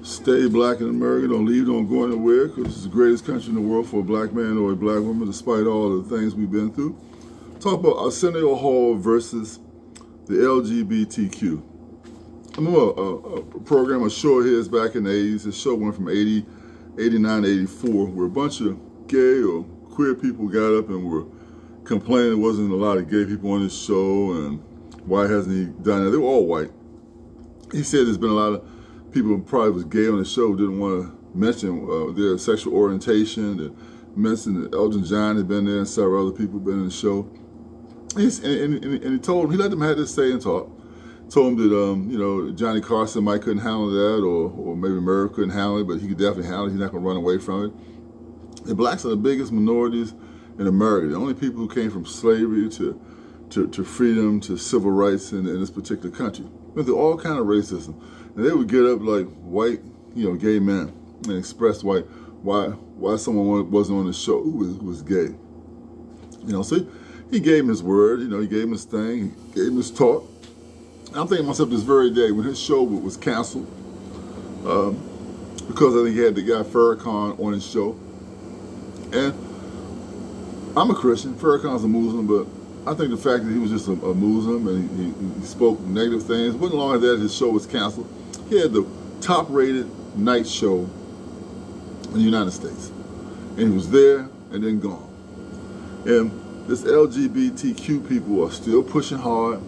Stay black in America. Don't leave, don't go anywhere, because it's the greatest country in the world for a black man or a black woman, despite all the things we've been through. Talk about ARSENIO Hall versus the LGBTQ. I remember a program, a show here is back in the 80s. The show went from 89 to 84, where a bunch of gay or queer people got up and were complaining there wasn't a lot of gay people on this show, and why hasn't he done it? They were all white. He said there's been a lot of people who probably was gay on the show who didn't want to mention their sexual orientation. That mentioned that Elton John had been there and several other people been in the show. And he told them, he let them have this say and talk. Told him that, you know, Johnny Carson might couldn't handle that, or maybe Merv couldn't handle it, but he could definitely handle it. He's not going to run away from it. And blacks are the biggest minorities in America. The only people who came from slavery to freedom, to civil rights in this particular country. Went through all kind of racism. And they would get up like white, you know, gay men and express why someone wasn't on the show who was gay. You know, so he gave him his word, you know, he gave him his thing, he gave him his talk. I'm thinking to myself this very day when his show was canceled, because I think he had the guy Farrakhan on his show. And I'm a Christian, Farrakhan's a Muslim, but I think the fact that he was just a Muslim and he spoke negative things, wasn't long after that his show was canceled. He had the top-rated night show in the United States. And he was there and then gone. And this LGBTQ people are still pushing hard,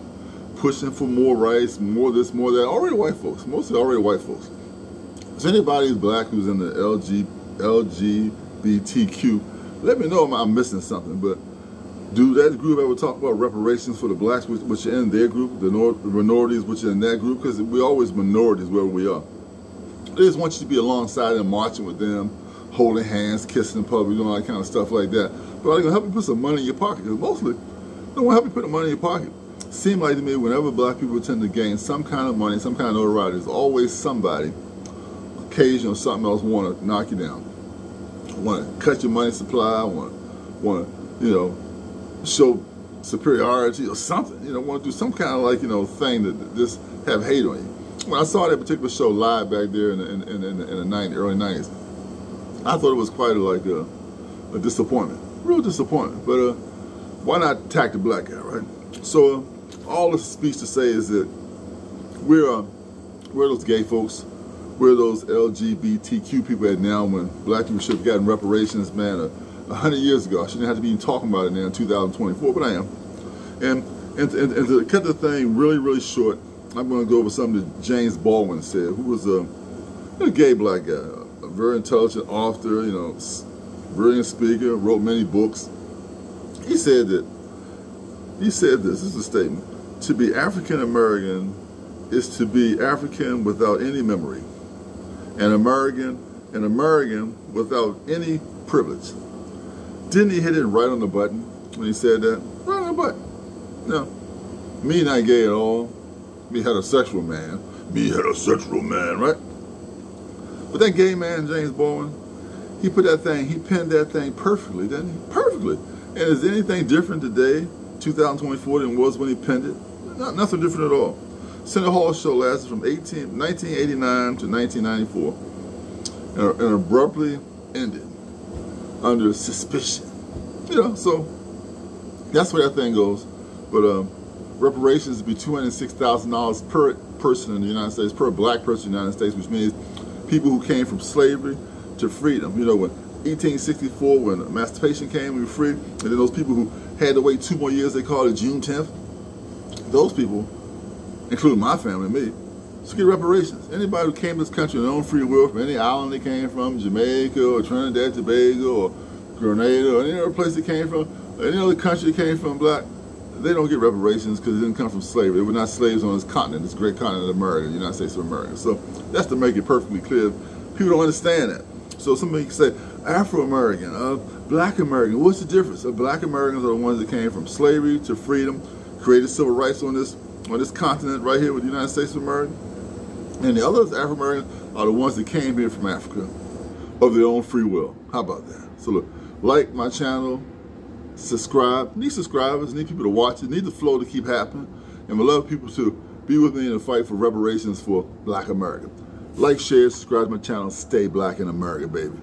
pushing for more rights, more this, more that. Already white folks, mostly already white folks. If anybody who's black who's in the LGBTQ, let me know if I'm missing something. But do that group ever talk about reparations for the blacks, which are in their group, the minorities, which are in that group? Because we're always minorities wherever we are. They just want you to be alongside them, marching with them, holding hands, kissing in public, doing all that kind of stuff like that. But they're going to help you put some money in your pocket, because mostly they don't want to help you put the money in your pocket. Seems like to me whenever black people tend to gain some kind of money, some kind of notoriety, there's always somebody, occasion or something else, want to knock you down. Want to cut your money supply, want to, you know, show superiority or something, you know, want to do some kind of, like, you know, thing that just have hate on you. When I saw that particular show live back there in the early 90s, I thought it was quite a disappointment, real disappointment. But why not attack the black guy, right? So all this speech to say is that we're those gay folks, we're those LGBTQ people at now, when black people should have gotten reparations, man, 100 years ago. I shouldn't have to be talking about it now in 2024, but I am. And to cut the thing really, really short, I'm going to go over something that James Baldwin said, who was a gay black guy, a very intelligent author, you know, brilliant speaker, wrote many books. He said this is a statement: to be African American is to be African without any memory, and American without any privilege. Didn't he hit it right on the button when he said that? Right on the button. No, me not gay at all. Me heterosexual man. Me heterosexual man, right? But that gay man, James Baldwin, he put that thing, he penned that thing perfectly, didn't he? Perfectly. And is anything different today, 2024, than it was when he penned it? Nothing different at all. Senator Hall's show lasted from 1989 to 1994, and abruptly ended under suspicion. You know, so that's where that thing goes. But reparations would be $206,000 per person in the United States, per black person in the United States, which means people who came from slavery to freedom. You know, when 1864, when emancipation came, we were free, and then those people who had to wait 2 more years, they called it June 10th. Those people, including my family and me, should get reparations. Anybody who came to this country on their own free will, from any island they came from, Jamaica or Trinidad, Tobago or Grenada or any other place they came from, or any other country they came from, black, they don't get reparations because they didn't come from slavery. They were not slaves on this continent, this great continent of America, the United States of America. So that's to make it perfectly clear. People don't understand that. So somebody can say, Afro-American, Black American, what's the difference? Black Americans are the ones that came from slavery to freedom, created civil rights on this continent right here with the United States of America. And the others, Afro-Americans, are the ones that came here from Africa of their own free will. How about that? So look, like my channel, subscribe. Need subscribers, need people to watch it, need the flow to keep happening. And we love people to be with me in the fight for reparations for Black America. Like, share, subscribe to my channel. Stay black in America, baby.